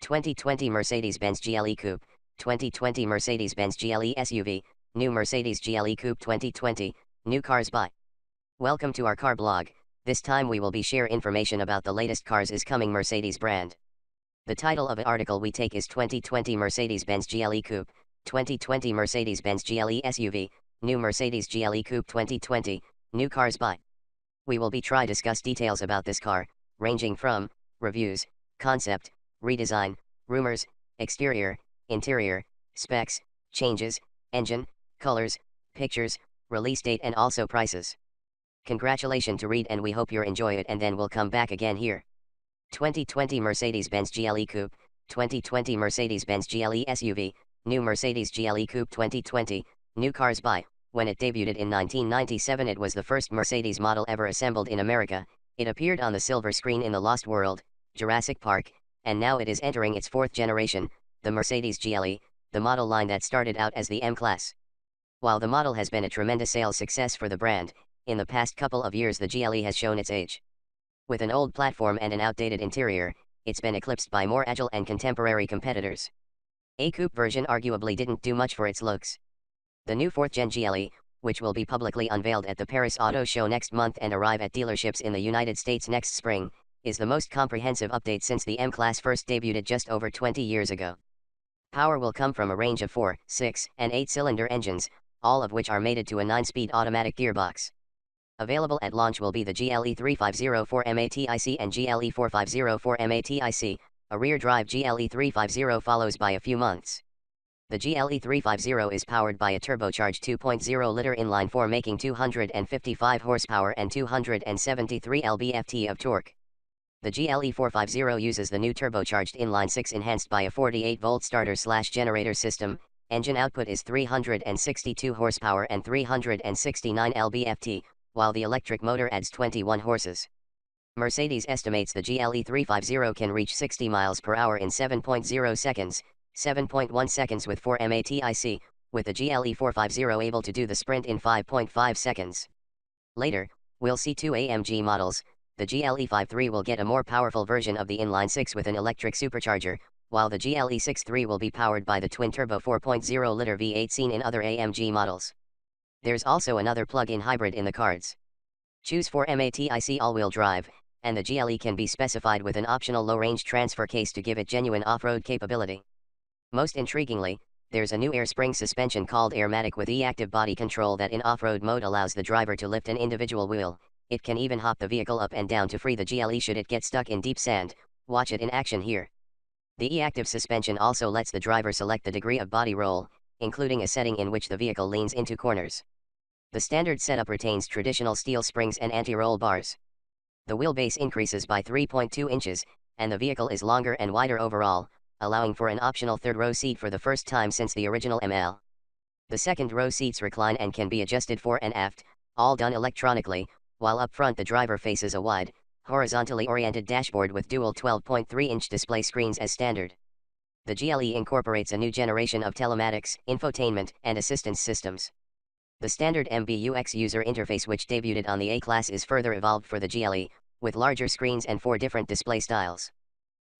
2020 Mercedes-Benz GLE Coupe, 2020 Mercedes-Benz GLE SUV, new Mercedes GLE Coupe 2020, new cars by. Welcome to our car blog. This time we will be share information about the latest cars is coming Mercedes brand. The title of an article we take is 2020 Mercedes-Benz GLE Coupe, 2020 Mercedes-Benz GLE SUV, new Mercedes GLE Coupe 2020, new cars by. We will be try discuss details about this car, ranging from reviews, concept, redesign, rumors, exterior, interior, specs, changes, engine, colors, pictures, release date and also prices. Congratulations to read and we hope you enjoy it and then we'll come back again here. 2020 Mercedes-Benz GLE Coupe, 2020 Mercedes-Benz GLE SUV, new Mercedes GLE Coupe 2020, new cars by. When it debuted in 1997 it was the first Mercedes model ever assembled in America. It appeared on the silver screen in The Lost World, Jurassic Park, and now it is entering its fourth generation, the Mercedes GLE, the model line that started out as the M-Class. While the model has been a tremendous sales success for the brand, in the past couple of years the GLE has shown its age. With an old platform and an outdated interior, it's been eclipsed by more agile and contemporary competitors. A coupe version arguably didn't do much for its looks. The new 4th Gen GLE, which will be publicly unveiled at the Paris Auto Show next month and arrive at dealerships in the United States next spring, is the most comprehensive update since the M-Class first debuted just over 20 years ago. Power will come from a range of 4, 6, and 8-cylinder engines, all of which are mated to a 9-speed automatic gearbox. Available at launch will be the GLE-350 4MATIC and GLE-450 4MATIC, a rear-drive GLE-350 follows by a few months. The GLE-350 is powered by a turbocharged 2.0-liter inline-4 making 255 horsepower and 273 lb-ft of torque. The GLE-450 uses the new turbocharged inline-6 enhanced by a 48-volt starter/generator system. Engine output is 362 horsepower and 369 lb-ft, while the electric motor adds 21 horses. Mercedes estimates the GLE-350 can reach 60 miles per hour in 7.0 seconds, 7.1 seconds with 4 MATIC, with the GLE-450 able to do the sprint in 5.5 seconds. Later, we'll see two AMG models. The GLE-53 will get a more powerful version of the inline-6 with an electric supercharger, while the GLE-63 will be powered by the twin-turbo 4.0-liter V8 seen in other AMG models. There's also another plug-in hybrid in the cards. Choose 4 MATIC all-wheel drive, and the GLE can be specified with an optional low-range transfer case to give it genuine off-road capability. Most intriguingly, there's a new air spring suspension called Airmatic with e-active body control that in off-road mode allows the driver to lift an individual wheel. It can even hop the vehicle up and down to free the GLE should it get stuck in deep sand. Watch it in action here. The e-active suspension also lets the driver select the degree of body roll, including a setting in which the vehicle leans into corners. The standard setup retains traditional steel springs and anti-roll bars. The wheelbase increases by 3.2 inches, and the vehicle is longer and wider overall, allowing for an optional third-row seat for the first time since the original ML. The second-row seats recline and can be adjusted fore and aft, all done electronically, while up front the driver faces a wide, horizontally oriented dashboard with dual 12.3-inch display screens as standard. The GLE incorporates a new generation of telematics, infotainment, and assistance systems. The standard MBUX user interface which debuted on the A-Class is further evolved for the GLE, with larger screens and 4 different display styles.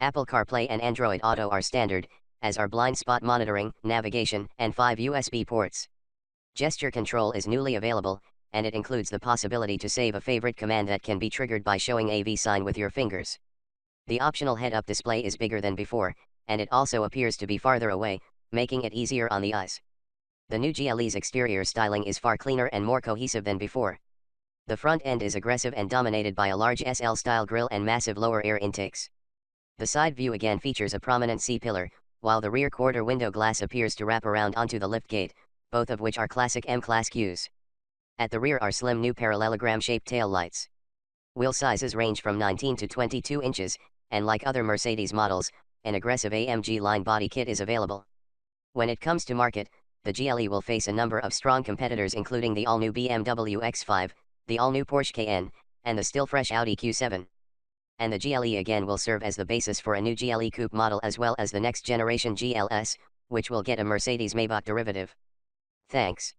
Apple CarPlay and Android Auto are standard, as are blind spot monitoring, navigation, and 5 USB ports. Gesture control is newly available, and it includes the possibility to save a favorite command that can be triggered by showing a V sign with your fingers. The optional head-up display is bigger than before, and it also appears to be farther away, making it easier on the eyes. The new GLE's exterior styling is far cleaner and more cohesive than before. The front end is aggressive and dominated by a large SL-style grille and massive lower air intakes. The side view again features a prominent C-pillar, while the rear quarter window glass appears to wrap around onto the liftgate, both of which are classic M-Class cues. At the rear are slim new parallelogram-shaped tail lights. Wheel sizes range from 19 to 22 inches, and like other Mercedes models, an aggressive AMG line body kit is available. When it comes to market, the GLE will face a number of strong competitors including the all-new BMW X5, the all-new Porsche Cayenne, and the still-fresh Audi Q7. And the GLE again will serve as the basis for a new GLE Coupe model as well as the next generation GLS, which will get a Mercedes-Maybach derivative. Thanks.